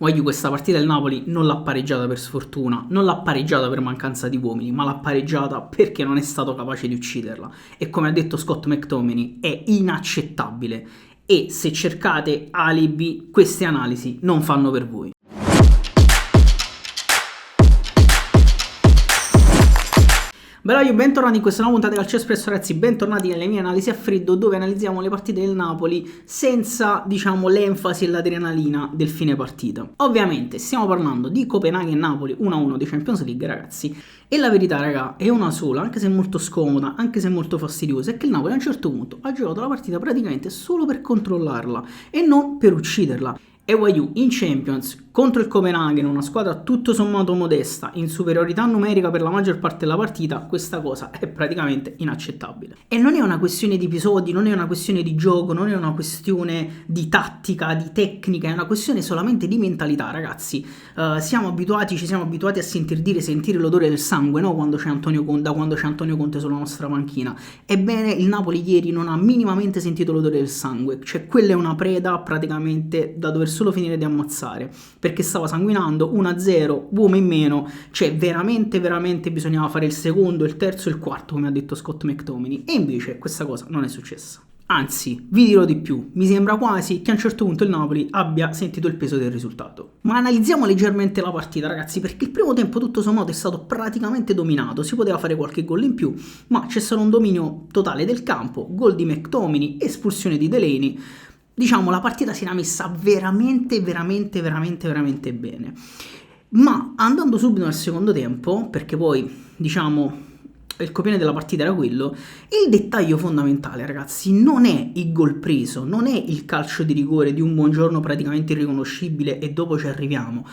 Voglio questa partita del Napoli non l'ha pareggiata per sfortuna, non l'ha pareggiata per mancanza di uomini, ma l'ha pareggiata perché non è stato capace di ucciderla. E come ha detto Scott McTominay, è inaccettabile. E se cercate alibi, queste analisi non fanno per voi. Bello, bentornati in questa nuova puntata di Calcio Espresso, ragazzi, bentornati nelle mie analisi a freddo dove analizziamo le partite del Napoli senza, diciamo, l'enfasi e l'adrenalina del fine partita. Ovviamente stiamo parlando di Copenaghen-Napoli 1-1 di Champions League, ragazzi, e la verità, raga, è una sola, anche se molto scomoda, anche se molto fastidiosa, è che il Napoli a un certo punto ha giocato la partita praticamente solo per controllarla e non per ucciderla. E Wayu in Champions contro il Copenaghen, una squadra tutto sommato modesta, in superiorità numerica per la maggior parte della partita, questa cosa è praticamente inaccettabile. E non è una questione di episodi, non è una questione di gioco, non è una questione di tattica, di tecnica, è una questione solamente di mentalità, ragazzi. Ci siamo abituati a sentire l'odore del sangue, no? Quando c'è Antonio Conte sulla nostra panchina. Ebbene, il Napoli ieri non ha minimamente sentito l'odore del sangue, cioè quella è una preda praticamente da dover solo finire di ammazzare, perché stava sanguinando 1-0, uomo in meno, cioè veramente bisognava fare il secondo, il terzo e il quarto, come ha detto Scott McTominay, e invece questa cosa non è successa. Anzi, vi dirò di più, mi sembra quasi che a un certo punto il Napoli abbia sentito il peso del risultato. Ma analizziamo leggermente la partita, ragazzi, perché il primo tempo tutto sommato è stato praticamente dominato, si poteva fare qualche gol in più, ma c'è stato un dominio totale del campo, gol di McTominay, espulsione di Delaney. Diciamo, la partita si era messa veramente bene. Ma andando subito nel secondo tempo, perché poi, diciamo, il copione della partita era quello, il dettaglio fondamentale, ragazzi, non è il gol preso, non è il calcio di rigore di un Buongiorno praticamente irriconoscibile e dopo ci arriviamo,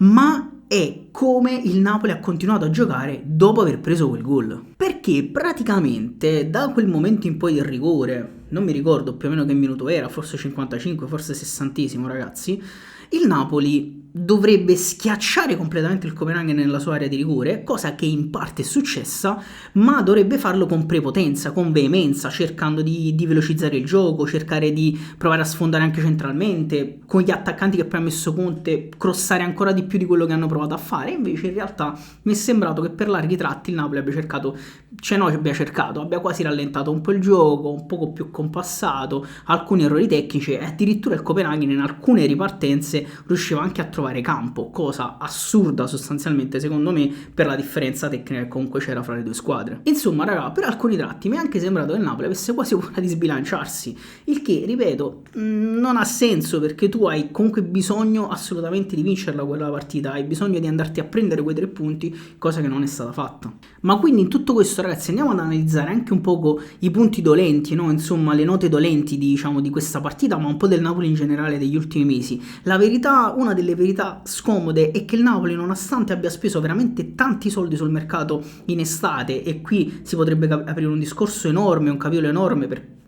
ma è come il Napoli ha continuato a giocare dopo aver preso quel gol. Perché praticamente da quel momento in poi del rigore, non mi ricordo più o meno che minuto era, forse 55, forse 60esimo, ragazzi, il Napoli dovrebbe schiacciare completamente il Copenaghen nella sua area di rigore, cosa che in parte è successa, ma dovrebbe farlo con prepotenza, con veemenza, cercando di velocizzare il gioco, cercare di provare a sfondare anche centralmente, con gli attaccanti che poi ha messo Conte, crossare ancora di più di quello che hanno provato a fare. Invece in realtà mi è sembrato che per larghi tratti il Napoli abbia quasi rallentato un po' il gioco, un poco più compassato, alcuni errori tecnici, e addirittura il Copenaghen in alcune ripartenze riusciva anche a trovare campo, cosa assurda sostanzialmente secondo me per la differenza tecnica che comunque c'era fra le due squadre. Insomma, raga, per alcuni tratti mi è anche sembrato che il Napoli avesse quasi paura di sbilanciarsi, il che, ripeto, non ha senso, perché tu hai comunque bisogno assolutamente di vincerla quella partita, hai bisogno di andarti a prendere quei 3 punti, cosa che non è stata fatta. Ma quindi in tutto questo, ragazzi, andiamo ad analizzare anche un poco i punti dolenti, no? Insomma, le note dolenti, diciamo, di questa partita, ma un po' del Napoli in generale degli ultimi mesi. La verità, una delle verità scomode, è che il Napoli, nonostante abbia speso veramente tanti soldi sul mercato in estate, e qui si potrebbe aprire un discorso enorme, un capitolo enorme per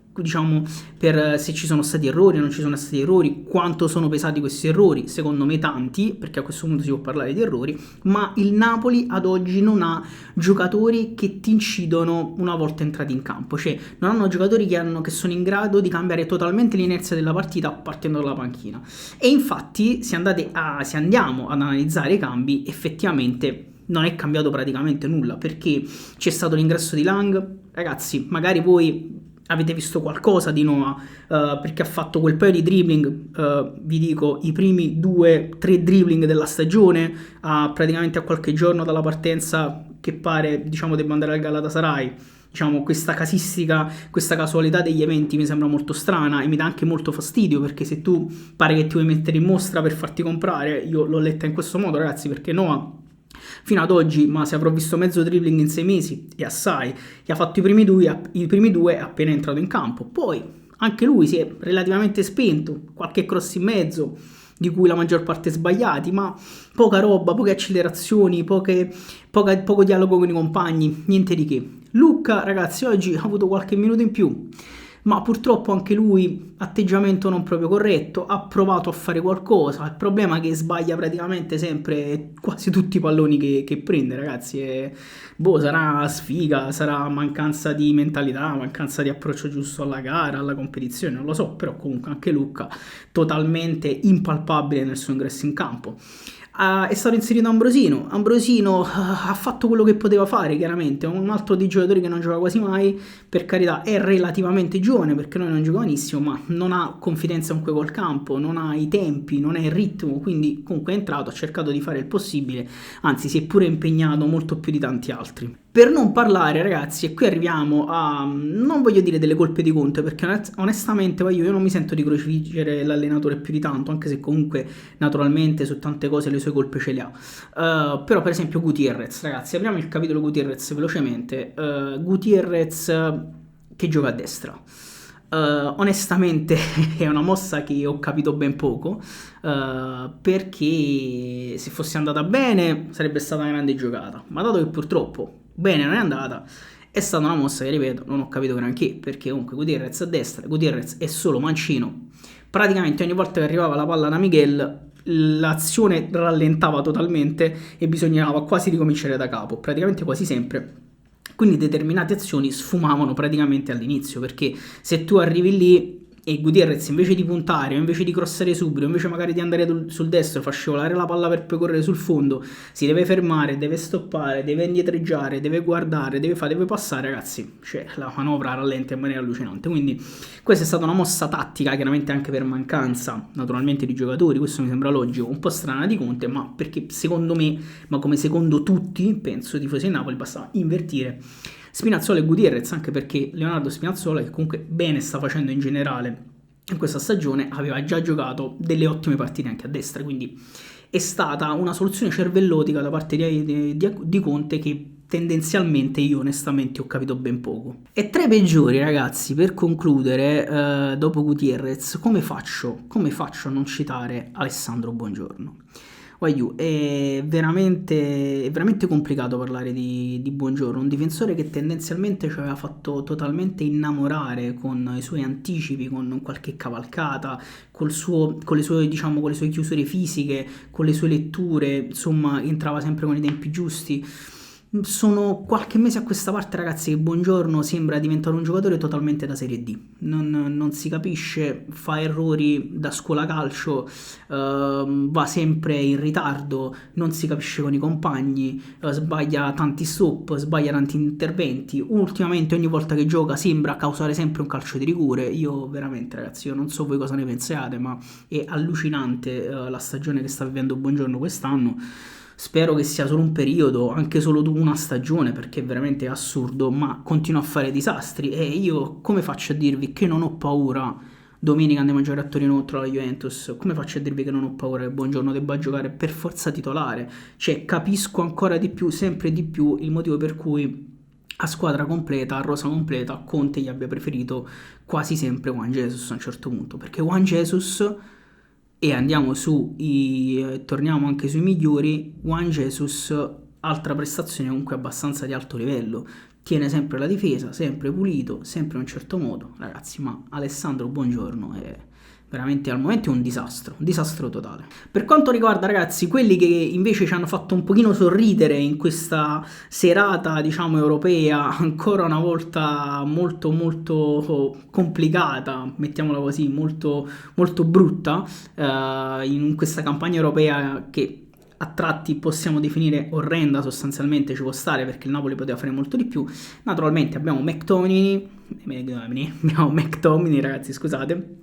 se ci sono stati errori o non ci sono stati errori, quanto sono pesati questi errori, secondo me tanti, perché a questo punto si può parlare di errori, ma il Napoli ad oggi non ha giocatori che ti incidono una volta entrati in campo, cioè non hanno giocatori che sono in grado di cambiare totalmente l'inerzia della partita partendo dalla panchina. E infatti se andiamo ad analizzare i cambi, effettivamente non è cambiato praticamente nulla, perché c'è stato l'ingresso di Lang. Ragazzi, magari voi avete visto qualcosa di Noah, perché ha fatto quel paio di dribbling, vi dico, i primi 2-3 dribbling della stagione, praticamente a qualche giorno dalla partenza, che pare, diciamo, debba andare al Galatasaray. Diciamo, questa casistica, questa casualità degli eventi mi sembra molto strana e mi dà anche molto fastidio, perché se tu pare che ti vuoi mettere in mostra per farti comprare, io l'ho letta in questo modo, ragazzi, perché Noah fino ad oggi, ma se avrò visto mezzo dribbling in 6 mesi, e assai, gli ha fatto i primi due appena entrato in campo. Poi anche lui si è relativamente spento, qualche cross in mezzo, di cui la maggior parte sbagliati, ma poca roba, poche accelerazioni, poco dialogo con i compagni, niente di che. Lucca, ragazzi, oggi ha avuto qualche minuto in più. ma purtroppo anche lui atteggiamento non proprio corretto, ha provato a fare qualcosa, il problema è che sbaglia praticamente sempre quasi tutti i palloni che prende, ragazzi, boh, sarà sfiga, sarà mancanza di mentalità, mancanza di approccio giusto alla gara, alla competizione, non lo so, però comunque anche Lucca totalmente impalpabile nel suo ingresso in campo. È stato inserito Ambrosino. Ambrosino ha fatto quello che poteva fare, chiaramente. È un altro dei giocatori che non gioca quasi mai. Per carità, è relativamente giovane perché noi non giovanissimo, ma non ha confidenza comunque col campo, non ha i tempi, non ha il ritmo. Quindi, comunque, è entrato, ha cercato di fare il possibile. Anzi, si è pure impegnato molto più di tanti altri. Per non parlare, ragazzi, e qui arriviamo a... non voglio dire delle colpe di Conte, perché onestamente io non mi sento di crocifiggere l'allenatore più di tanto, anche se comunque naturalmente su tante cose le sue colpe ce le ha. Però per esempio Gutierrez, ragazzi, apriamo il capitolo Gutierrez velocemente. Gutierrez che gioca a destra. Onestamente è una mossa che ho capito ben poco, perché se fosse andata bene sarebbe stata una grande giocata, ma dato che purtroppo bene non è andata, è stata una mossa che, ripeto, non ho capito granché, perché comunque Gutierrez a destra, Gutierrez è solo mancino, praticamente ogni volta che arrivava la palla da Miguel l'azione rallentava totalmente e bisognava quasi ricominciare da capo, praticamente quasi sempre. Quindi determinate azioni sfumavano praticamente all'inizio, perché se tu arrivi lì e Gutierrez invece di puntare o invece di crossare subito, invece magari di andare sul destro, fa scivolare la palla per poi correre sul fondo, si deve fermare, deve stoppare, deve indietreggiare, deve guardare, deve passare, ragazzi, cioè la manovra rallenta in maniera allucinante. Quindi questa è stata una mossa tattica, chiaramente anche per mancanza naturalmente di giocatori, questo mi sembra logico, un po' strana di Conte, ma perché secondo me, ma come secondo tutti, penso tifosi di Napoli, bastava invertire Spinazzola e Gutierrez, anche perché Leonardo Spinazzola, che comunque bene sta facendo in generale in questa stagione, aveva già giocato delle ottime partite anche a destra, quindi è stata una soluzione cervellotica da parte di Conte che tendenzialmente io onestamente ho capito ben poco. E tra i peggiori, ragazzi, per concludere, dopo Gutierrez, come faccio a non citare Alessandro Buongiorno? È veramente complicato parlare di Buongiorno, un difensore che tendenzialmente ci aveva fatto totalmente innamorare con i suoi anticipi, con qualche cavalcata, con le sue chiusure fisiche, con le sue letture, insomma entrava sempre con i tempi giusti. Sono qualche mese a questa parte, ragazzi, che Buongiorno sembra diventare un giocatore totalmente da Serie D. Non si capisce, fa errori da scuola calcio, va sempre in ritardo, non si capisce con i compagni, sbaglia tanti stop, sbaglia tanti interventi. Ultimamente ogni volta che gioca sembra causare sempre un calcio di rigore. Io veramente, ragazzi, io non so voi cosa ne pensiate, ma è allucinante la stagione che sta vivendo Buongiorno quest'anno. Spero che sia solo un periodo, anche solo una stagione, perché è veramente assurdo, ma continua a fare disastri e io come faccio a dirvi che non ho paura? Domenica andiamo a giocare a Torino contro la Juventus, come faccio a dirvi che non ho paura che Buongiorno debba giocare per forza titolare? Cioè capisco ancora di più, sempre di più, il motivo per cui a squadra completa, a rosa completa, Conte gli abbia preferito quasi sempre Juan Jesus a un certo punto, perché Juan Jesus... E torniamo anche sui migliori. Juan Jesus, altra prestazione comunque abbastanza di alto livello, tiene sempre la difesa, sempre pulito, sempre in un certo modo, ragazzi, ma Alessandro Buongiorno è veramente al momento un disastro totale. Per quanto riguarda, ragazzi, quelli che invece ci hanno fatto un pochino sorridere in questa serata, diciamo, europea, ancora una volta molto complicata, mettiamola così, molto brutta, in questa campagna europea che a tratti possiamo definire orrenda, sostanzialmente ci può stare perché il Napoli poteva fare molto di più. Naturalmente abbiamo McTominay, ragazzi, scusate,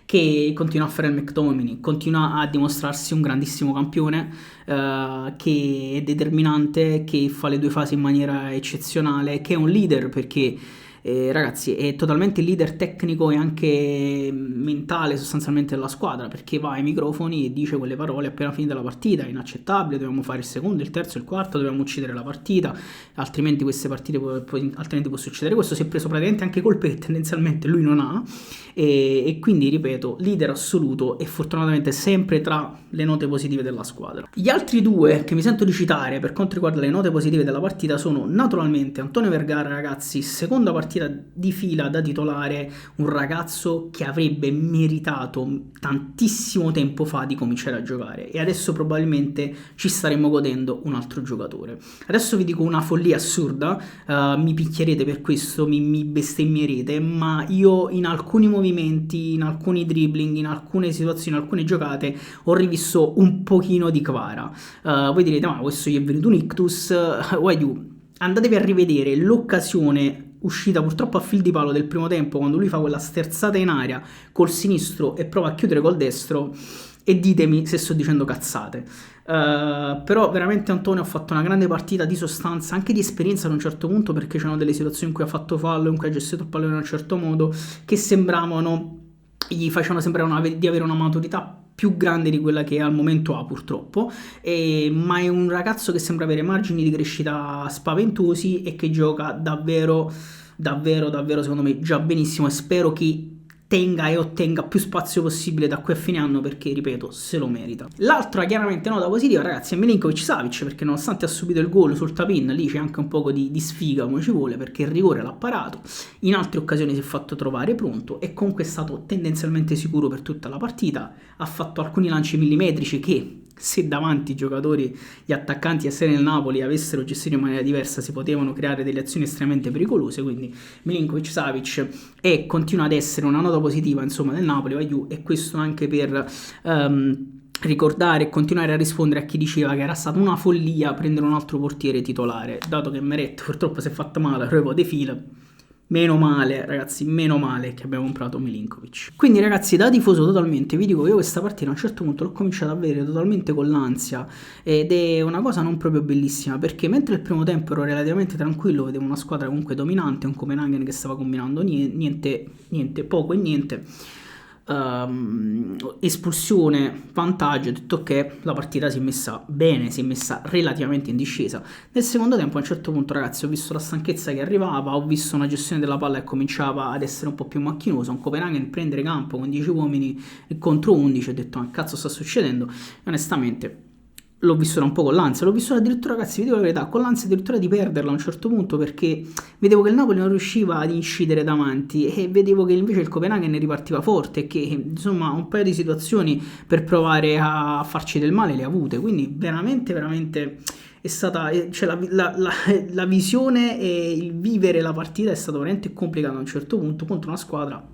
che continua a fare il McTominay, continua a dimostrarsi un grandissimo campione, che è determinante, che fa le due fasi in maniera eccezionale, che è un leader perché ragazzi è totalmente il leader tecnico e anche mentale sostanzialmente della squadra, perché va ai microfoni e dice quelle parole appena finita la partita: è inaccettabile, dobbiamo fare il secondo, il terzo, il quarto, dobbiamo uccidere la partita, altrimenti queste partite altrimenti può succedere questo. Si è preso praticamente anche colpe che tendenzialmente lui non ha e quindi ripeto, leader assoluto e fortunatamente sempre tra le note positive della squadra. Gli altri due che mi sento di citare per quanto riguarda le note positive della partita sono naturalmente Antonio Vergara, ragazzi, seconda partita partita di fila da titolare un ragazzo che avrebbe meritato tantissimo tempo fa di cominciare a giocare, e adesso probabilmente ci staremmo godendo un altro giocatore. Adesso vi dico una follia assurda, mi picchierete per questo, mi bestemmierete, ma io in alcuni movimenti, in alcuni dribbling, in alcune situazioni, in alcune giocate ho rivisto un pochino di Kvara. Voi direte, ma questo gli è venuto un ictus, andatevi a rivedere l'occasione uscita purtroppo a fil di palo del primo tempo, quando lui fa quella sterzata in aria col sinistro e prova a chiudere col destro, e ditemi se sto dicendo cazzate. Però veramente Antonio ha fatto una grande partita di sostanza, anche di esperienza ad un certo punto, perché c'erano delle situazioni in cui ha fatto fallo, in cui ha gestito il pallone in un certo modo, che gli facevano sembrare di avere una maturità più grande di quella che al momento ha, purtroppo, ma è un ragazzo che sembra avere margini di crescita spaventosi e che gioca davvero secondo me già benissimo, e spero che tenga e ottenga più spazio possibile da qui a fine anno, perché ripeto, se lo merita. L'altra chiaramente nota positiva, ragazzi, è Milinkovic-Savic, perché nonostante ha subito il gol sul tap-in, lì c'è anche un po' di sfiga come ci vuole, perché il rigore l'ha parato, in altre occasioni si è fatto trovare pronto e comunque è stato tendenzialmente sicuro per tutta la partita. Ha fatto alcuni lanci millimetrici che, se davanti i giocatori, gli attaccanti a essere nel Napoli avessero gestito in maniera diversa, si potevano creare delle azioni estremamente pericolose. Quindi Milinkovic-Savic continua ad essere una nota positiva, insomma, del Napoli, e questo anche per ricordare e continuare a rispondere a chi diceva che era stata una follia prendere un altro portiere titolare, dato che Meret purtroppo si è fatto male a Revo de fila. Meno male, ragazzi, meno male che abbiamo comprato Milinkovic. Quindi, ragazzi, da tifoso totalmente, vi dico che io questa partita a un certo punto l'ho cominciata a vedere totalmente con l'ansia, ed è una cosa non proprio bellissima, perché mentre il primo tempo ero relativamente tranquillo, vedevo una squadra comunque dominante, un Copenaghen che stava combinando poco e niente, espulsione, vantaggio, ho detto ok, la partita si è messa bene, si è messa relativamente in discesa. Nel secondo tempo a un certo punto, ragazzi, ho visto la stanchezza che arrivava, ho visto una gestione della palla che cominciava ad essere un po' più macchinosa, un Copenaghen prendere campo con 10 uomini contro 11, ho detto ma cazzo sta succedendo, e onestamente l'ho vissuta un po' con l'ansia, l'ho vissuta addirittura, ragazzi, vi dico la verità, con l'ansia addirittura di perderla a un certo punto, perché vedevo che il Napoli non riusciva ad incidere davanti e vedevo che invece il Copenaghen ripartiva forte e che, insomma, un paio di situazioni per provare a farci del male le ha avute. Quindi veramente è stata, cioè la visione e il vivere la partita è stato veramente complicato a un certo punto contro una squadra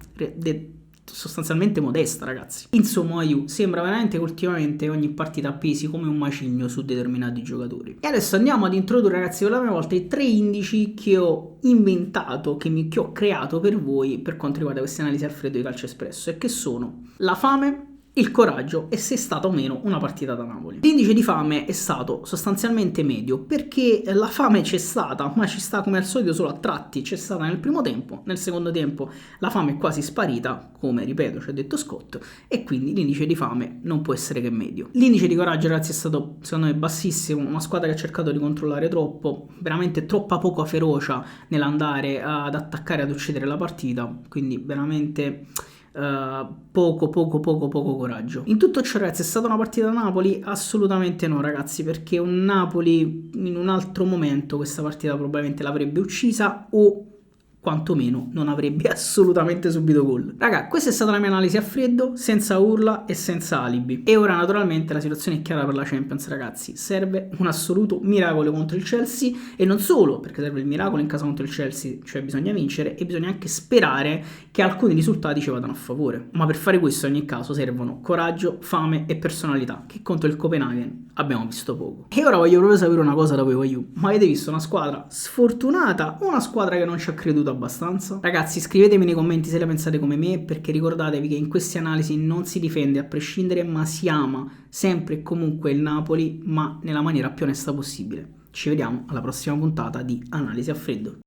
sostanzialmente modesta, ragazzi. Insomma, sembra veramente che ultimamente ogni partita pesi come un macigno su determinati giocatori. E adesso andiamo ad introdurre, ragazzi, per la prima volta i 3 indici che ho inventato, che ho creato per voi per quanto riguarda queste analisi al freddo di Calcio Espresso, e che sono la fame, il coraggio e se è stata o meno una partita da Napoli. L'indice di fame è stato sostanzialmente medio, perché la fame c'è stata, ma ci sta come al solito solo a tratti. C'è stata nel primo tempo, nel secondo tempo la fame è quasi sparita, come ripeto ci ha detto Scott, e quindi l'indice di fame non può essere che medio. L'indice di coraggio, ragazzi, è stato secondo me bassissimo, una squadra che ha cercato di controllare troppo, veramente troppa poca ferocia nell'andare ad attaccare, ad uccidere la partita, quindi veramente poco coraggio. In tutto ciò, ragazzi, è stata una partita da Napoli? Assolutamente no, ragazzi, perché un Napoli in un altro momento questa partita probabilmente l'avrebbe uccisa, o quantomeno non avrebbe assolutamente subito gol. Raga, questa è stata la mia analisi a freddo, senza urla e senza alibi. E ora naturalmente la situazione è chiara per la Champions, ragazzi. Serve un assoluto miracolo contro il Chelsea, e non solo, perché serve il miracolo in casa contro il Chelsea, cioè bisogna vincere e bisogna anche sperare che alcuni risultati ci vadano a favore. Ma per fare questo in ogni caso servono coraggio, fame e personalità, che contro il Copenaghen abbiamo visto poco. E ora voglio proprio sapere una cosa da voi, ma avete visto una squadra sfortunata o una squadra che non ci ha creduto abbastanza? Ragazzi, scrivetemi nei commenti se la pensate come me, perché ricordatevi che in queste analisi non si difende a prescindere, ma si ama sempre e comunque il Napoli, ma nella maniera più onesta possibile. Ci vediamo alla prossima puntata di Analisi a Freddo.